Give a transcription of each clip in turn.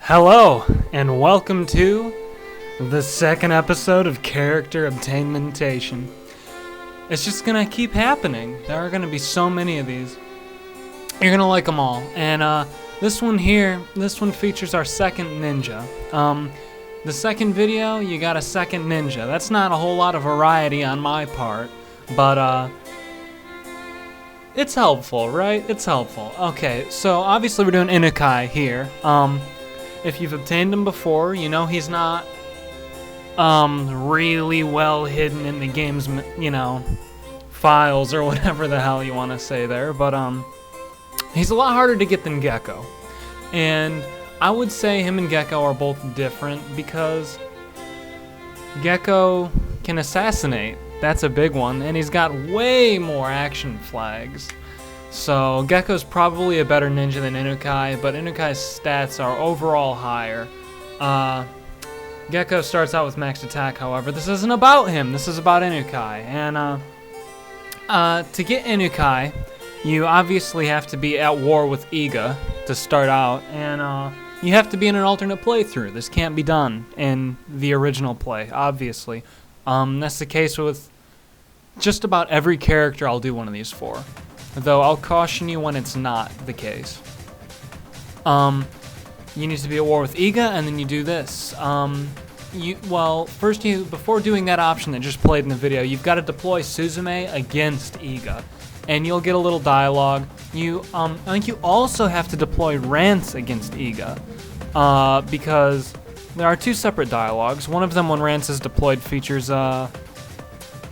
Hello, and welcome to the second episode of Character Obtainmentation. It's just gonna keep happening. There are gonna be so many of these. You're gonna like them all. And this one features our second ninja. The second video, you got a second ninja. That's not a whole lot of variety on my part, but it's helpful, right? It's helpful. Okay, so obviously we're doing Inukai here. If you've obtained him before, you know he's not really well hidden in the game's, files or whatever the hell you want to say there, but he's a lot harder to get than Gecko. And I would say him and Gecko are both different because Gecko can assassinate. That's a big one, and he's got way more action flags. So Gecko's probably a better ninja than Inukai, but Inukai's stats are overall higher. Gecko starts out with maxed attack, however. This isn't about him, this is about Inukai. And to get Inukai, you obviously have to be at war with Iga to start out, and you have to be in an alternate playthrough. This can't be done in the original play, obviously. That's the case with just about every character I'll do one of these for. Though I'll caution you when it's not the case. You need to be at war with Iga, and then you do this. Before doing that option that just played in the video, you've got to deploy Suzume against Iga, and you'll get a little dialogue. I think you also have to deploy Rance against Iga, because there are two separate dialogues. One of them, when Rance is deployed, features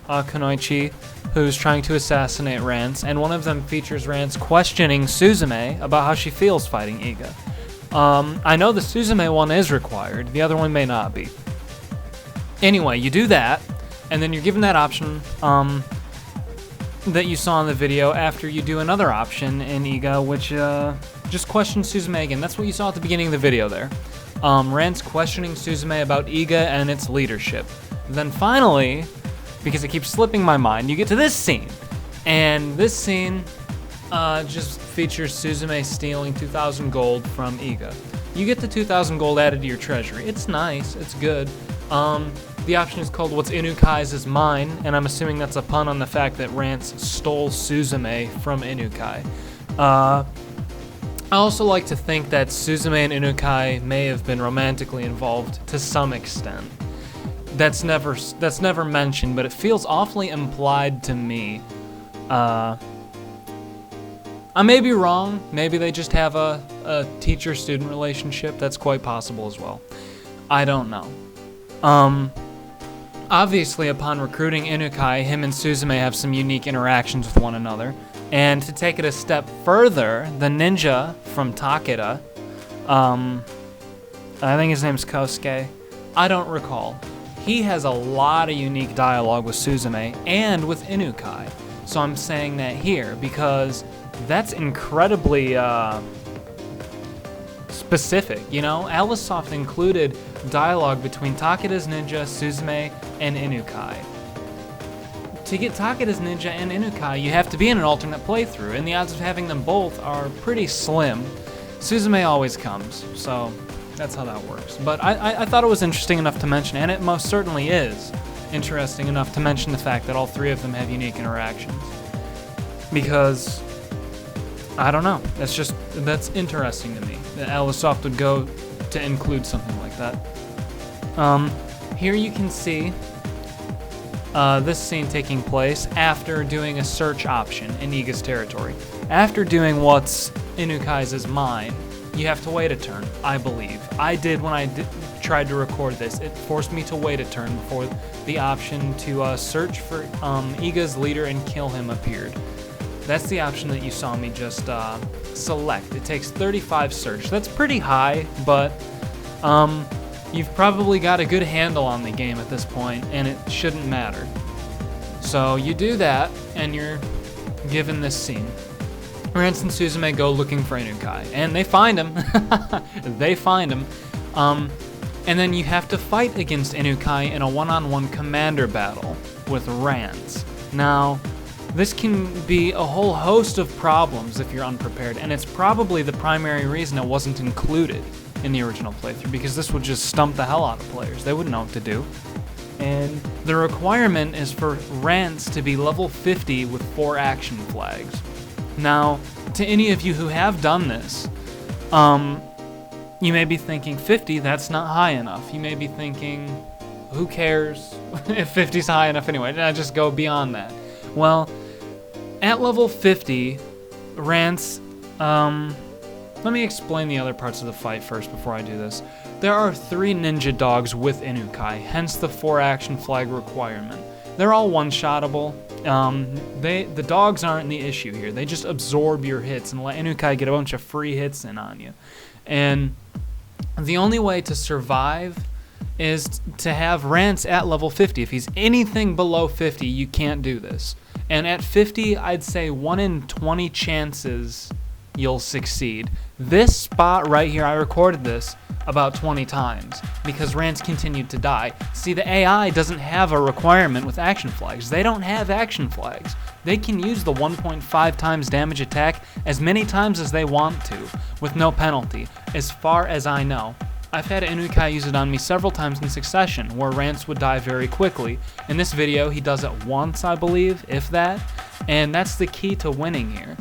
Kunoichi, who's trying to assassinate Rance, and one of them features Rance questioning Suzume about how she feels fighting Iga. I know the Suzume one is required, the other one may not be. Anyway, you do that, and then you're given that option that you saw in the video after you do another option in Iga, which just questions Suzume again. That's what you saw at the beginning of the video there. Rance questioning Suzume about Iga and its leadership. Then finally, because it keeps slipping my mind, you get to this scene. And this scene just features Suzume stealing 2,000 gold from Iga. You get the 2,000 gold added to your treasury. It's nice, it's good. The option is called What's Inukai's is Mine, and I'm assuming that's a pun on the fact that Rance stole Suzume from Inukai. I also like to think that Suzume and Inukai may have been romantically involved to some extent. That's never mentioned, but it feels awfully implied to me. I may be wrong. Maybe they just have a teacher-student relationship. That's quite possible as well. I don't know. Obviously, upon recruiting Inukai, him and Suzume have some unique interactions with one another. And to take it a step further, the ninja from Takeda, I think his name's Kosuke, I don't recall. He has a lot of unique dialogue with Suzume and with Inukai. So I'm saying that here because that's incredibly specific, Alicesoft included dialogue between Takeda's ninja, Suzume, and Inukai. To get Takeda's ninja and Inukai, you have to be in an alternate playthrough, and the odds of having them both are pretty slim. Suzume always comes, so that's how that works. But I thought it was interesting enough to mention, and it most certainly is interesting enough to mention the fact that all three of them have unique interactions. Because, I don't know, that's interesting to me, that Alicesoft would go to include something like that. Here you can see this scene taking place after doing a search option in Iga's territory. After doing What's Inukai's is Mine, you have to wait a turn, I believe. I did when I tried to record this. It forced me to wait a turn before the option to search for Iga's leader and kill him appeared. That's the option that you saw me just select. It takes 35 search. That's pretty high, but you've probably got a good handle on the game at this point, and it shouldn't matter. So you do that, and you're given this scene. Rance and Suzume go looking for Inukai, and they find him. They find him. And then you have to fight against Inukai in a one-on-one commander battle with Rance. Now, this can be a whole host of problems if you're unprepared, and it's probably the primary reason it wasn't included in the original playthrough, because this would just stump the hell out of players. They wouldn't know what to do. And the requirement is for Rance to be level 50 with 4 action flags. Now, to any of you who have done this, you may be thinking 50, that's not high enough. You may be thinking, who cares if 50's high enough anyway? I just go beyond that. Well, at level 50, Rance, let me explain the other parts of the fight first before I do this. There are 3 ninja dogs with Inukai, hence the 4 action flag requirement. They're all one-shottable. The dogs aren't the issue here. They just absorb your hits and let Inukai get a bunch of free hits in on you. And the only way to survive is to have Rance at level 50. If he's anything below 50, you can't do this. And at 50, I'd say 1 in 20 chances you'll succeed. This spot right here, I recorded this about 20 times because Rance continued to die. See, the AI doesn't have a requirement with action flags. They don't have action flags. They can use the 1.5 times damage attack as many times as they want to with no penalty, as far as I know. I've had Inukai use it on me several times in succession where Rance would die very quickly. In this video, he does it once, I believe, if that, and that's the key to winning here.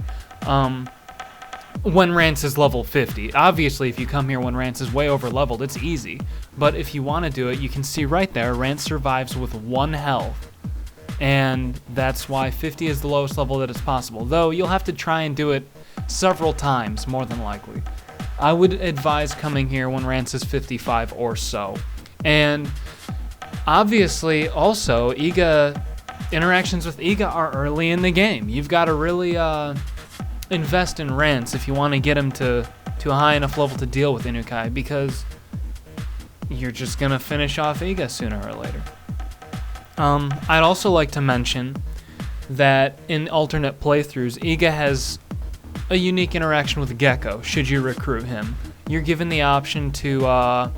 When Rance is level 50. Obviously, if you come here when Rance is way over leveled, it's easy. But if you want to do it, you can see right there, Rance survives with 1 health. And that's why 50 is the lowest level that it's possible. Though, you'll have to try and do it several times, more than likely. I would advise coming here when Rance is 55 or so. And obviously, also, interactions with Iga are early in the game. You've got to really invest in Rance if you want to get him to a high enough level to deal with Inukai, because you're just going to finish off Iga sooner or later. I'd also like to mention that in alternate playthroughs, Iga has a unique interaction with Gecko should you recruit him. You're given the option to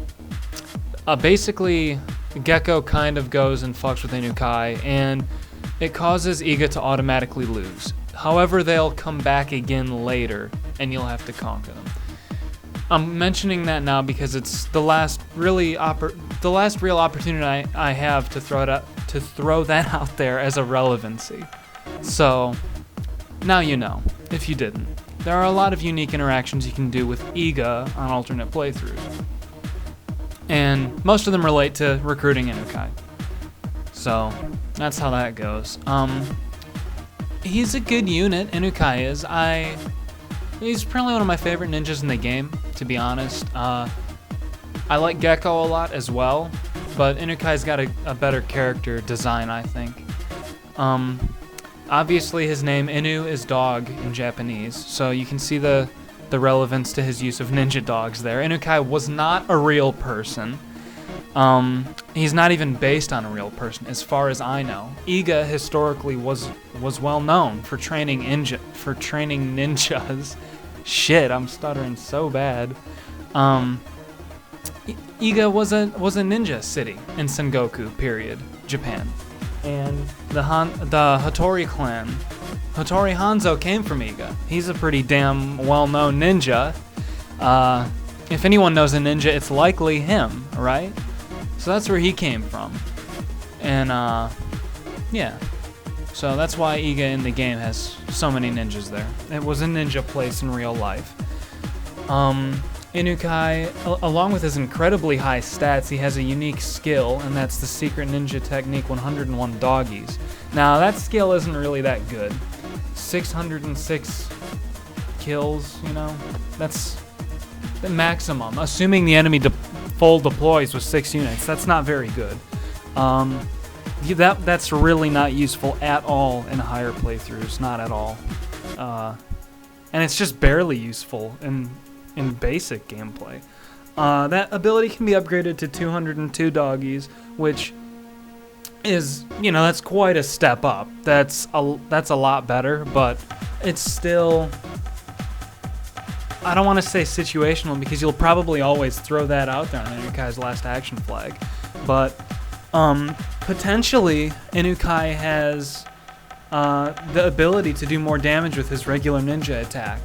basically Gecko kind of goes and fucks with Inukai, and it causes Iga to automatically lose. However, they'll come back again later, and you'll have to conquer them. I'm mentioning that now because it's the last real opportunity I have to throw that out there as a relevancy. So now you know, if you didn't. There are a lot of unique interactions you can do with Iga on alternate playthroughs, and most of them relate to recruiting Inukai. So that's how that goes. He's a good unit, Inukai is. He's probably one of my favorite ninjas in the game, to be honest. I like Gecko a lot as well, but Inukai's got a better character design, I think. Obviously his name, Inu, is dog in Japanese, so you can see the relevance to his use of ninja dogs there. Inukai was not a real person. He's not even based on a real person, as far as I know. Iga historically was well known for training ninjas. Shit, I'm stuttering so bad. Iga was a ninja city in Sengoku period, Japan, and the Hattori clan, Hattori Hanzo, came from Iga. He's a pretty damn well-known ninja. If anyone knows a ninja, it's likely him, right? So that's where he came from. And, yeah. So that's why Iga in the game has so many ninjas there. It was a ninja place in real life. Inukai, along with his incredibly high stats, he has a unique skill, and that's the secret ninja technique 101 doggies. Now, that skill isn't really that good. 606 kills, you know? That's the maximum. Assuming the enemy full deploys with 6 units, that's not very good. That's really not useful at all in higher playthroughs, not at all. And it's just barely useful in basic gameplay. That ability can be upgraded to 202 doggies, which is, you know, that's quite a step up. That's a lot better, but it's still, I don't want to say situational because you'll probably always throw that out there on Inukai's last action flag. But potentially Inukai has the ability to do more damage with his regular ninja attack.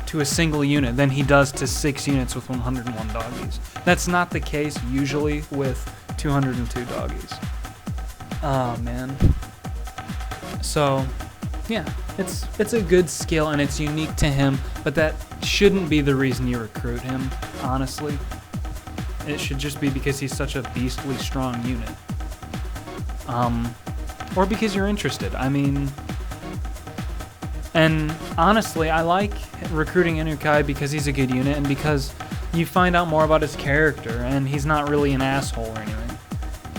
to a single unit than he does to 6 units with 101 doggies. That's not the case usually with 202 doggies. Oh man. So, yeah, it's a good skill and it's unique to him, but that shouldn't be the reason you recruit him, honestly. It should just be because he's such a beastly strong unit. Or because you're interested. I mean, and honestly, I like recruiting Inukai because he's a good unit and because you find out more about his character and he's not really an asshole or anything.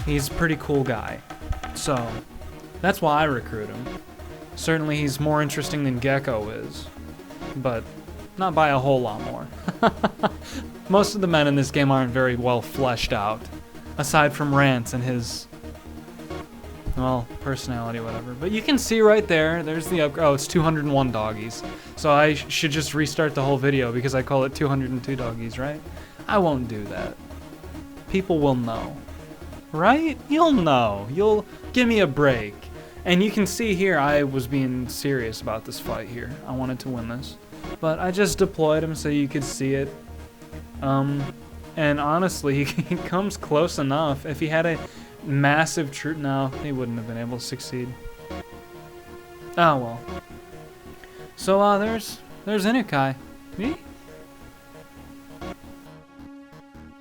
He's a pretty cool guy. So, that's why I recruit him. Certainly he's more interesting than Gecko is, but not by a whole lot more. Most of the men in this game aren't very well fleshed out, aside from Rance and his, well, personality, whatever. But you can see right there, there's the upgrade. Oh, it's 201 doggies. So I should just restart the whole video because I call it 202 doggies, right? I won't do that. People will know. Right? You'll know. You'll give me a break. And you can see here, I was being serious about this fight here. I wanted to win this. But I just deployed him so you could see it. And honestly, he comes close enough. If he had a massive troop, no, he wouldn't have been able to succeed. Oh well. So there's Inukai.